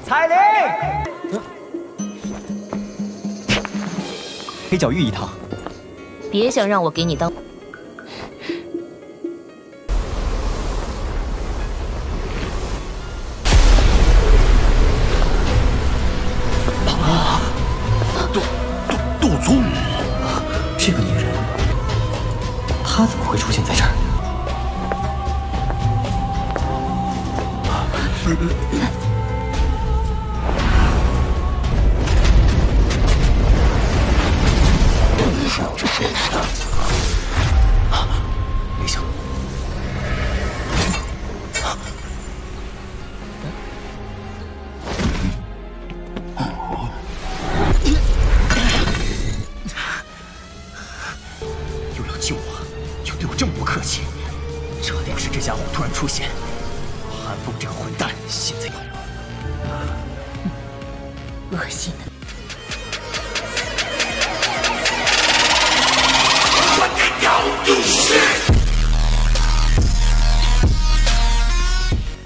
彩铃，黑角玉一趟。别想让我给你当。杜宗，这个女人，她怎么会出现在这儿？没想到，又要救我，又对我这么不客气，这要是这家伙突然出现，韩风这个混蛋现在恶心的。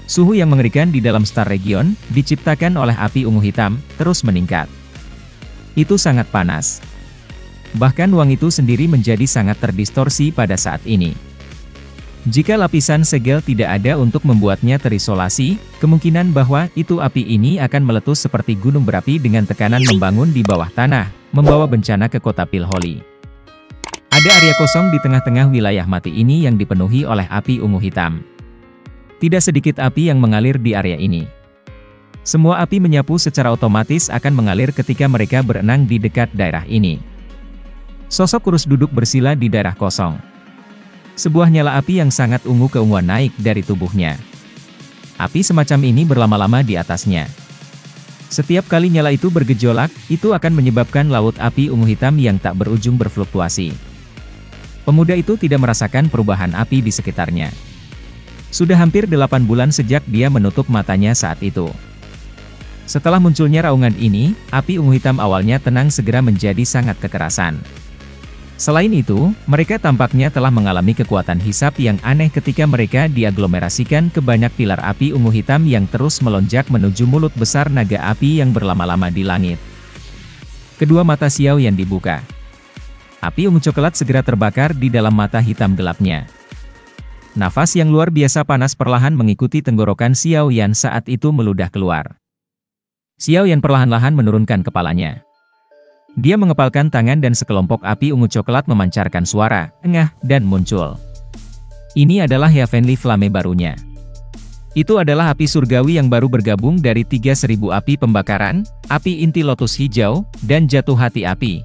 Suhu yang mengerikan di dalam Star Region, diciptakan oleh api ungu hitam, terus meningkat. Itu sangat panas. Bahkan ruang itu sendiri menjadi sangat terdistorsi pada saat ini. Jika lapisan segel tidak ada untuk membuatnya terisolasi, kemungkinan bahwa itu api ini akan meletus seperti gunung berapi dengan tekanan membangun di bawah tanah, membawa bencana ke kota Pilholy. Ada area kosong di tengah-tengah wilayah mati ini yang dipenuhi oleh api ungu hitam. Tidak sedikit api yang mengalir di area ini. Semua api menyapu secara otomatis akan mengalir ketika mereka berenang di dekat daerah ini. Sosok kurus duduk bersila di daerah kosong. Sebuah nyala api yang sangat ungu keunguan naik dari tubuhnya. Api semacam ini berlama-lama di atasnya. Setiap kali nyala itu bergejolak, itu akan menyebabkan laut api ungu hitam yang tak berujung berfluktuasi. Pemuda itu tidak merasakan perubahan api di sekitarnya. Sudah hampir 8 bulan sejak dia menutup matanya saat itu. Setelah munculnya raungan ini, api ungu hitam awalnya tenang segera menjadi sangat kekerasan. Selain itu, mereka tampaknya telah mengalami kekuatan hisap yang aneh ketika mereka diaglomerasikan ke banyak pilar api ungu hitam yang terus melonjak menuju mulut besar naga api yang berlama-lama di langit. Kedua mata Xiao Yan dibuka. Api ungu coklat segera terbakar di dalam mata hitam gelapnya. Nafas yang luar biasa panas perlahan mengikuti tenggorokan Xiao Yan saat itu meludah keluar. Xiao Yan perlahan-lahan menurunkan kepalanya. Dia mengepalkan tangan dan sekelompok api ungu coklat memancarkan suara, engah, dan muncul. Ini adalah Heavenly Flame barunya. Itu adalah api surgawi yang baru bergabung dari 3.000 api pembakaran, api inti lotus hijau, dan jatuh hati api.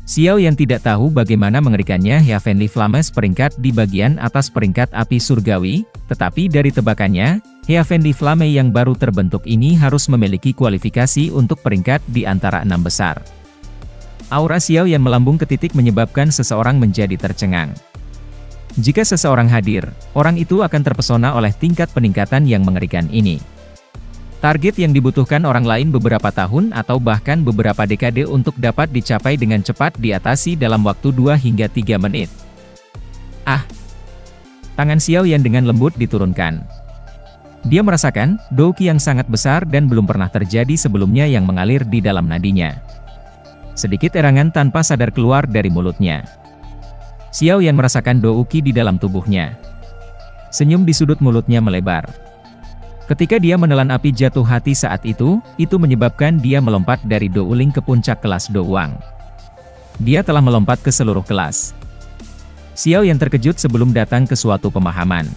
Xiao Yan tidak tahu bagaimana mengerikannya Heavenly Flames peringkat di bagian atas peringkat api surgawi, tetapi dari tebakannya, Heavenly Flame yang baru terbentuk ini harus memiliki kualifikasi untuk peringkat di antara 6 besar. Aura Xiao Yan melambung ke titik menyebabkan seseorang menjadi tercengang. Jika seseorang hadir, orang itu akan terpesona oleh tingkat peningkatan yang mengerikan ini. Target yang dibutuhkan orang lain beberapa tahun atau bahkan beberapa dekade untuk dapat dicapai dengan cepat diatasi dalam waktu 2 hingga 3 menit. Ah! Tangan Xiao Yan dengan lembut diturunkan. Dia merasakan douqi yang sangat besar dan belum pernah terjadi sebelumnya yang mengalir di dalam nadinya. Sedikit erangan tanpa sadar keluar dari mulutnya. Xiao Yan merasakan douqi di dalam tubuhnya. Senyum di sudut mulutnya melebar. Ketika dia menelan api jatuh hati saat itu menyebabkan dia melompat dari Douling ke puncak kelas Douwang. Dia telah melompat ke seluruh kelas. Xiao Yan terkejut sebelum datang ke suatu pemahaman.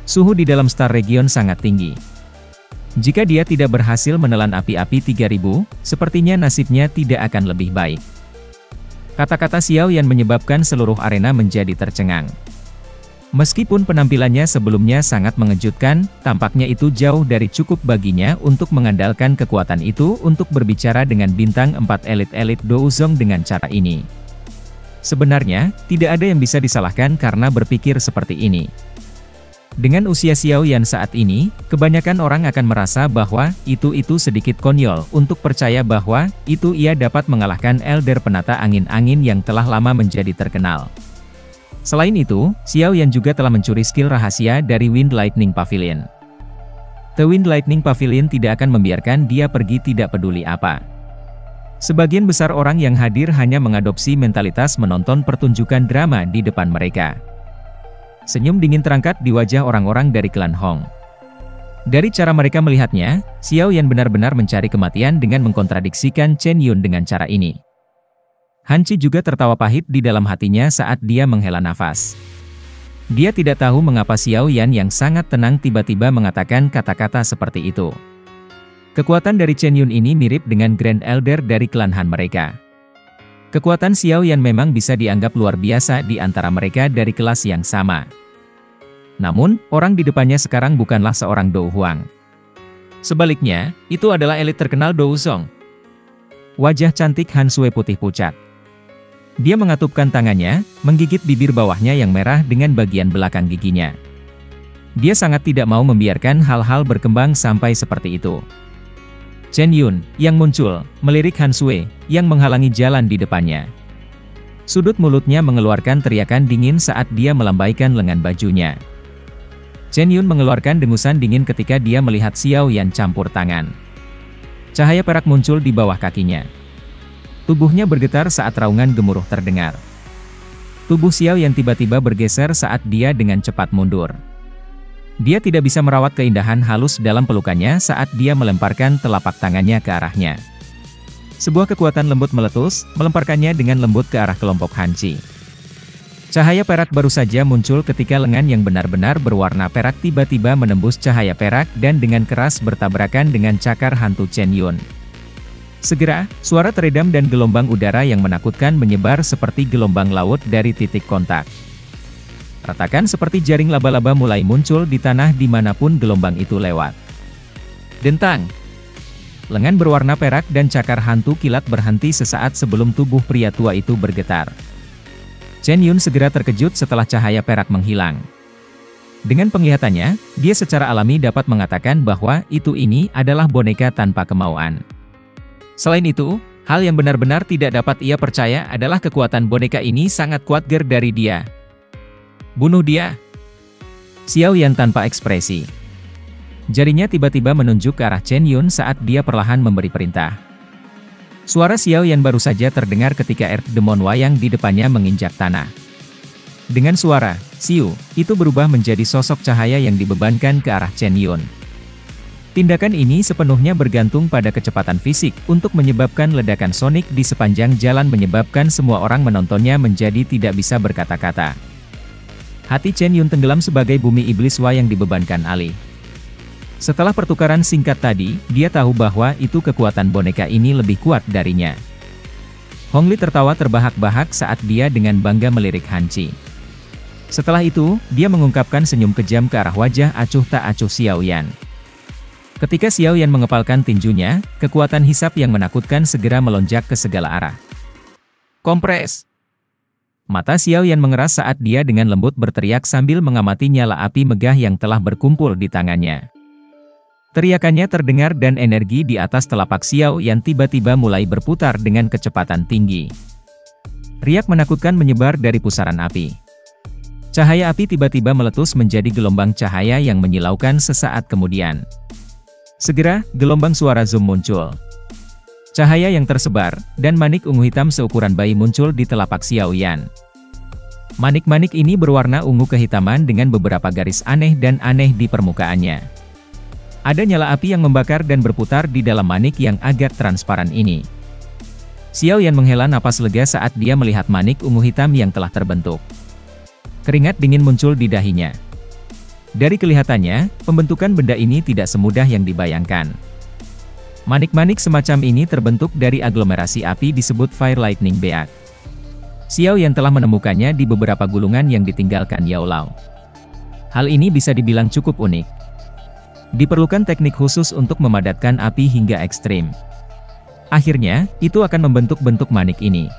Suhu di dalam Star Region sangat tinggi. Jika dia tidak berhasil menelan api-api 3000, sepertinya nasibnya tidak akan lebih baik. Kata-kata Xiao Yan menyebabkan seluruh arena menjadi tercengang. Meskipun penampilannya sebelumnya sangat mengejutkan, tampaknya itu jauh dari cukup baginya untuk mengandalkan kekuatan itu untuk berbicara dengan bintang 4 elit-elit Douzong dengan cara ini. Sebenarnya, tidak ada yang bisa disalahkan karena berpikir seperti ini. Dengan usia Xiao Yan saat ini, kebanyakan orang akan merasa bahwa itu sedikit konyol untuk percaya bahwa ia dapat mengalahkan Elder Penata Angin-Angin yang telah lama menjadi terkenal. Selain itu, Xiao Yan juga telah mencuri skill rahasia dari Wind Lightning Pavilion. The Wind Lightning Pavilion tidak akan membiarkan dia pergi tidak peduli apa. Sebagian besar orang yang hadir hanya mengadopsi mentalitas menonton pertunjukan drama di depan mereka. Senyum dingin terangkat di wajah orang-orang dari klan Hong. Dari cara mereka melihatnya, Xiao Yan benar-benar mencari kematian dengan mengkontradiksikan Chen Yun dengan cara ini. Han Qi juga tertawa pahit di dalam hatinya saat dia menghela nafas. Dia tidak tahu mengapa Xiao Yan yang sangat tenang tiba-tiba mengatakan kata-kata seperti itu. Kekuatan dari Chen Yun ini mirip dengan Grand Elder dari klan Han mereka. Kekuatan Xiao Yan memang bisa dianggap luar biasa di antara mereka dari kelas yang sama. Namun, orang di depannya sekarang bukanlah seorang Dou Huang. Sebaliknya, itu adalah elit terkenal Dou Zong. Wajah cantik Han Sui putih pucat. Dia mengatupkan tangannya, menggigit bibir bawahnya yang merah dengan bagian belakang giginya. Dia sangat tidak mau membiarkan hal-hal berkembang sampai seperti itu. Chen Yun, yang muncul, melirik Han Sui, yang menghalangi jalan di depannya. Sudut mulutnya mengeluarkan teriakan dingin saat dia melambaikan lengan bajunya. Chen Yun mengeluarkan dengusan dingin ketika dia melihat Xiao Yan campur tangan. Cahaya perak muncul di bawah kakinya. Tubuhnya bergetar saat raungan gemuruh terdengar. Tubuh Xiao Yan tiba-tiba bergeser saat dia dengan cepat mundur. Dia tidak bisa merawat keindahan halus dalam pelukannya saat dia melemparkan telapak tangannya ke arahnya. Sebuah kekuatan lembut meletus, melemparkannya dengan lembut ke arah kelompok Han Qi. Cahaya perak baru saja muncul ketika lengan yang benar-benar berwarna perak tiba-tiba menembus cahaya perak dan dengan keras bertabrakan dengan cakar hantu Chen Yun. Segera, suara teredam dan gelombang udara yang menakutkan menyebar seperti gelombang laut dari titik kontak. Retakan seperti jaring laba-laba mulai muncul di tanah dimanapun gelombang itu lewat. Dentang! Lengan berwarna perak dan cakar hantu kilat berhenti sesaat sebelum tubuh pria tua itu bergetar. Chen Yun segera terkejut setelah cahaya perak menghilang. Dengan penglihatannya, dia secara alami dapat mengatakan bahwa ini adalah boneka tanpa kemauan. Selain itu, hal yang benar-benar tidak dapat ia percaya adalah kekuatan boneka ini sangat kuat dari dia. Bunuh dia! Xiao Yan tanpa ekspresi. Jarinya tiba-tiba menunjuk ke arah Chen Yun saat dia perlahan memberi perintah. Suara Xiao Yan baru saja terdengar ketika Earth Demon Wayang di depannya menginjak tanah. Dengan suara, Xiu, itu berubah menjadi sosok cahaya yang dibebankan ke arah Chen Yun. Tindakan ini sepenuhnya bergantung pada kecepatan fisik untuk menyebabkan ledakan sonik di sepanjang jalan menyebabkan semua orang menontonnya menjadi tidak bisa berkata-kata. Hati Chen Yun tenggelam sebagai bumi iblis wayang dibebankan alih. Setelah pertukaran singkat tadi, dia tahu bahwa itu kekuatan boneka ini lebih kuat darinya. Hong Li tertawa terbahak-bahak saat dia dengan bangga melirik Han Qi. Setelah itu, dia mengungkapkan senyum kejam ke arah wajah acuh tak acuh Xiao Yan. Ketika Xiao Yan mengepalkan tinjunya, kekuatan hisap yang menakutkan segera melonjak ke segala arah. Kompres! Mata Xiao Yan mengeras saat dia dengan lembut berteriak sambil mengamati nyala api megah yang telah berkumpul di tangannya. Teriakannya terdengar dan energi di atas telapak Xiao Yan tiba-tiba mulai berputar dengan kecepatan tinggi. Riak menakutkan menyebar dari pusaran api. Cahaya api tiba-tiba meletus menjadi gelombang cahaya yang menyilaukan sesaat kemudian. Segera, gelombang suara zoom muncul. Cahaya yang tersebar, dan manik ungu hitam seukuran bayi muncul di telapak Xiao Yan. Manik-manik ini berwarna ungu kehitaman dengan beberapa garis aneh dan aneh di permukaannya. Ada nyala api yang membakar dan berputar di dalam manik yang agak transparan ini. Xiao Yan menghela napas lega saat dia melihat manik ungu hitam yang telah terbentuk. Keringat dingin muncul di dahinya. Dari kelihatannya, pembentukan benda ini tidak semudah yang dibayangkan. Manik-manik semacam ini terbentuk dari aglomerasi api disebut Fire Lightning Beak. Xiao Yan telah menemukannya di beberapa gulungan yang ditinggalkan Yao Lao. Hal ini bisa dibilang cukup unik. Diperlukan teknik khusus untuk memadatkan api hingga ekstrim. Akhirnya, itu akan membentuk bentuk manik ini.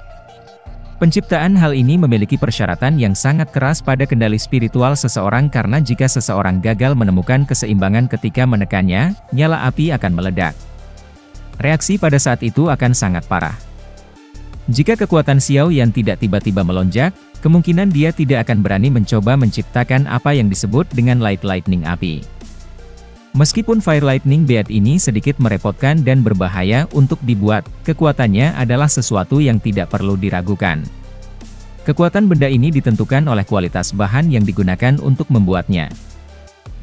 Penciptaan hal ini memiliki persyaratan yang sangat keras pada kendali spiritual seseorang karena jika seseorang gagal menemukan keseimbangan ketika menekannya, nyala api akan meledak. Reaksi pada saat itu akan sangat parah. Jika kekuatan Xiao Yan tidak tiba-tiba melonjak, kemungkinan dia tidak akan berani mencoba menciptakan apa yang disebut dengan light lightning api. Meskipun Fire Lightning Bead ini sedikit merepotkan dan berbahaya untuk dibuat, kekuatannya adalah sesuatu yang tidak perlu diragukan. Kekuatan benda ini ditentukan oleh kualitas bahan yang digunakan untuk membuatnya.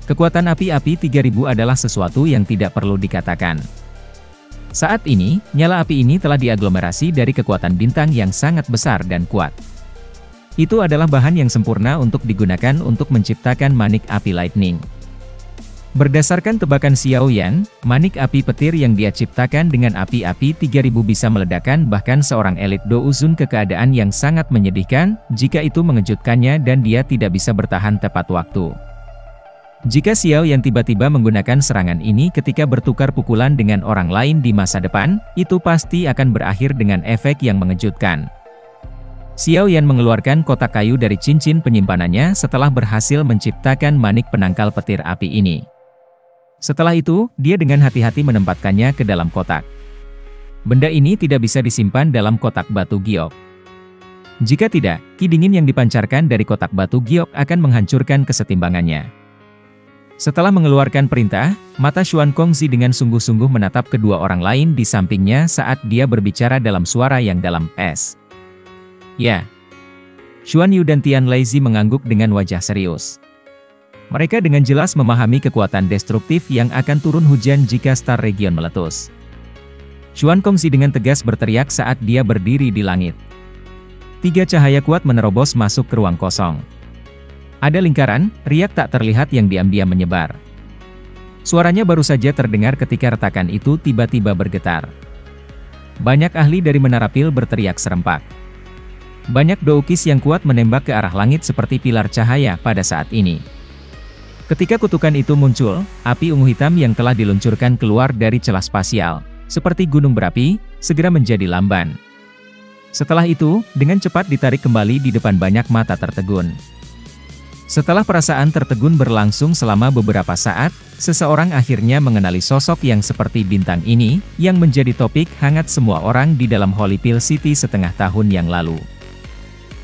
Kekuatan api-api 3000 adalah sesuatu yang tidak perlu dikatakan. Saat ini, nyala api ini telah diaglomerasi dari kekuatan bintang yang sangat besar dan kuat. Itu adalah bahan yang sempurna untuk digunakan untuk menciptakan manik api lightning. Berdasarkan tebakan Xiao Yan, manik api petir yang dia ciptakan dengan api-api 3000 bisa meledakkan bahkan seorang elit Douzun ke keadaan yang sangat menyedihkan, jika itu mengejutkannya dan dia tidak bisa bertahan tepat waktu. Jika Xiao Yan tiba-tiba menggunakan serangan ini ketika bertukar pukulan dengan orang lain di masa depan, itu pasti akan berakhir dengan efek yang mengejutkan. Xiao Yan mengeluarkan kotak kayu dari cincin penyimpanannya setelah berhasil menciptakan manik penangkal petir api ini. Setelah itu, dia dengan hati-hati menempatkannya ke dalam kotak. Benda ini tidak bisa disimpan dalam kotak batu giok. Jika tidak, ki dingin yang dipancarkan dari kotak batu giok akan menghancurkan kesetimbangannya. Setelah mengeluarkan perintah, mata Xuan Kongzi dengan sungguh-sungguh menatap kedua orang lain di sampingnya saat dia berbicara dalam suara yang dalam. Ya. Xuan Yu dan Tian Laizi mengangguk dengan wajah serius. Mereka dengan jelas memahami kekuatan destruktif yang akan turun hujan jika Star Region meletus. Xuan Kongzi dengan tegas berteriak saat dia berdiri di langit. 3 cahaya kuat menerobos masuk ke ruang kosong. Ada lingkaran, riak tak terlihat yang diam-diam menyebar. Suaranya baru saja terdengar ketika retakan itu tiba-tiba bergetar. Banyak ahli dari Menara Pil berteriak serempak. Banyak doukis yang kuat menembak ke arah langit seperti pilar cahaya pada saat ini. Ketika kutukan itu muncul, api ungu hitam yang telah diluncurkan keluar dari celah spasial, seperti gunung berapi, segera menjadi lamban. Setelah itu, dengan cepat ditarik kembali di depan banyak mata tertegun. Setelah perasaan tertegun berlangsung selama beberapa saat, seseorang akhirnya mengenali sosok yang seperti bintang ini, yang menjadi topik hangat semua orang di dalam Holy Pill City setengah tahun yang lalu.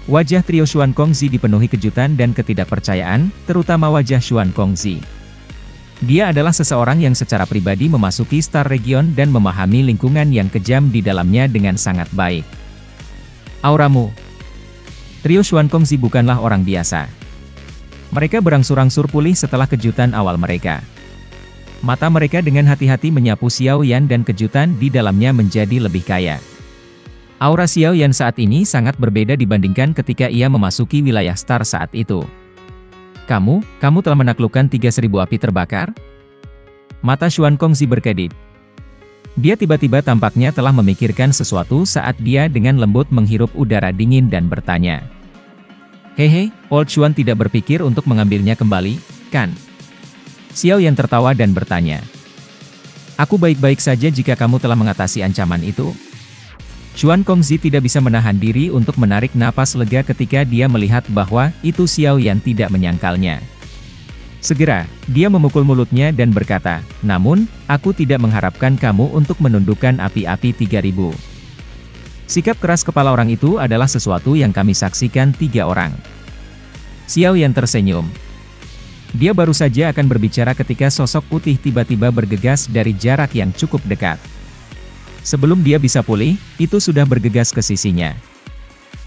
Wajah trio Xuan Kongzi dipenuhi kejutan dan ketidakpercayaan, terutama wajah Xuan Kongzi. Dia adalah seseorang yang secara pribadi memasuki Star Region dan memahami lingkungan yang kejam di dalamnya dengan sangat baik. Auramu. Trio Xuan Kongzi bukanlah orang biasa. Mereka berangsur-angsur pulih setelah kejutan awal mereka. Mata mereka dengan hati-hati menyapu Xiao Yan dan kejutan di dalamnya menjadi lebih kaya. Aura Xiao Yan saat ini sangat berbeda dibandingkan ketika ia memasuki wilayah Star saat itu. Kamu telah menaklukkan 3000 api terbakar? Mata Xuan Kongzi berkedip. Dia tiba-tiba tampaknya telah memikirkan sesuatu saat dia dengan lembut menghirup udara dingin dan bertanya. Hehe, Old Xuan tidak berpikir untuk mengambilnya kembali, kan? Xiao Yan tertawa dan bertanya. Aku baik-baik saja jika kamu telah mengatasi ancaman itu. Xuan Kongzi tidak bisa menahan diri untuk menarik napas lega ketika dia melihat bahwa itu Xiao Yan tidak menyangkalnya. Segera, dia memukul mulutnya dan berkata, namun, aku tidak mengharapkan kamu untuk menundukkan api-api 3000. Sikap keras kepala orang itu adalah sesuatu yang kami saksikan 3 orang. Xiao Yan tersenyum. Dia baru saja akan berbicara ketika sosok putih tiba-tiba bergegas dari jarak yang cukup dekat. Sebelum dia bisa pulih, itu sudah bergegas ke sisinya.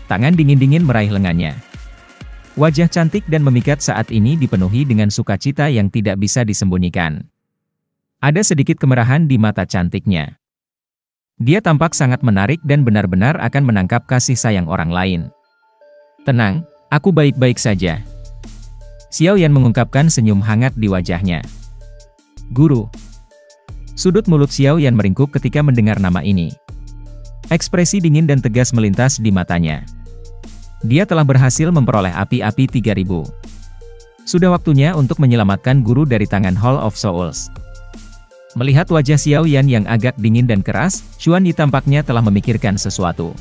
Tangan dingin-dingin meraih lengannya. Wajah cantik dan memikat saat ini dipenuhi dengan sukacita yang tidak bisa disembunyikan. Ada sedikit kemerahan di mata cantiknya. Dia tampak sangat menarik dan benar-benar akan menangkap kasih sayang orang lain. Tenang, aku baik-baik saja. Xiao Yan mengungkapkan senyum hangat di wajahnya. Guru. Sudut mulut Xiao Yan meringkuk ketika mendengar nama ini. Ekspresi dingin dan tegas melintas di matanya. Dia telah berhasil memperoleh api-api 3000. Sudah waktunya untuk menyelamatkan guru dari tangan Hall of Souls. Melihat wajah Xiao Yan yang agak dingin dan keras, Xuan Yi tampaknya telah memikirkan sesuatu.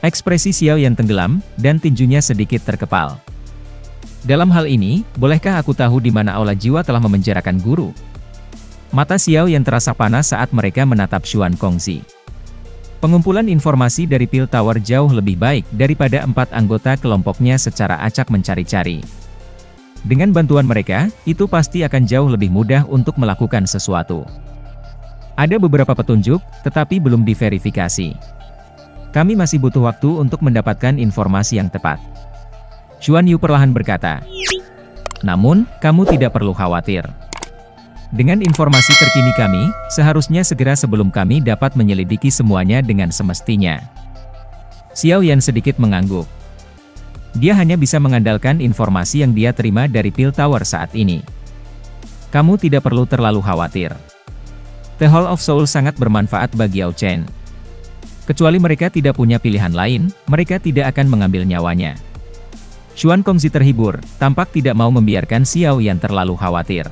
Ekspresi Xiao Yan tenggelam, dan tinjunya sedikit terkepal. Dalam hal ini, bolehkah aku tahu di mana aula jiwa telah memenjarakan guru? Mata Xiao Yan terasa panas saat mereka menatap Xuan Kongzi. Pengumpulan informasi dari Pil Tower jauh lebih baik daripada 4 anggota kelompoknya secara acak mencari-cari. Dengan bantuan mereka, itu pasti akan jauh lebih mudah untuk melakukan sesuatu. Ada beberapa petunjuk, tetapi belum diverifikasi. Kami masih butuh waktu untuk mendapatkan informasi yang tepat. Xuan Yu perlahan berkata. Namun, kamu tidak perlu khawatir. Dengan informasi terkini kami, seharusnya segera sebelum kami dapat menyelidiki semuanya dengan semestinya. Xiao Yan sedikit mengangguk. Dia hanya bisa mengandalkan informasi yang dia terima dari Pil Tower saat ini. Kamu tidak perlu terlalu khawatir. The Hall of Soul sangat bermanfaat bagi Yao Chen. Kecuali mereka tidak punya pilihan lain, mereka tidak akan mengambil nyawanya. Xuan Kongzi terhibur, tampak tidak mau membiarkan Xiao Yan terlalu khawatir.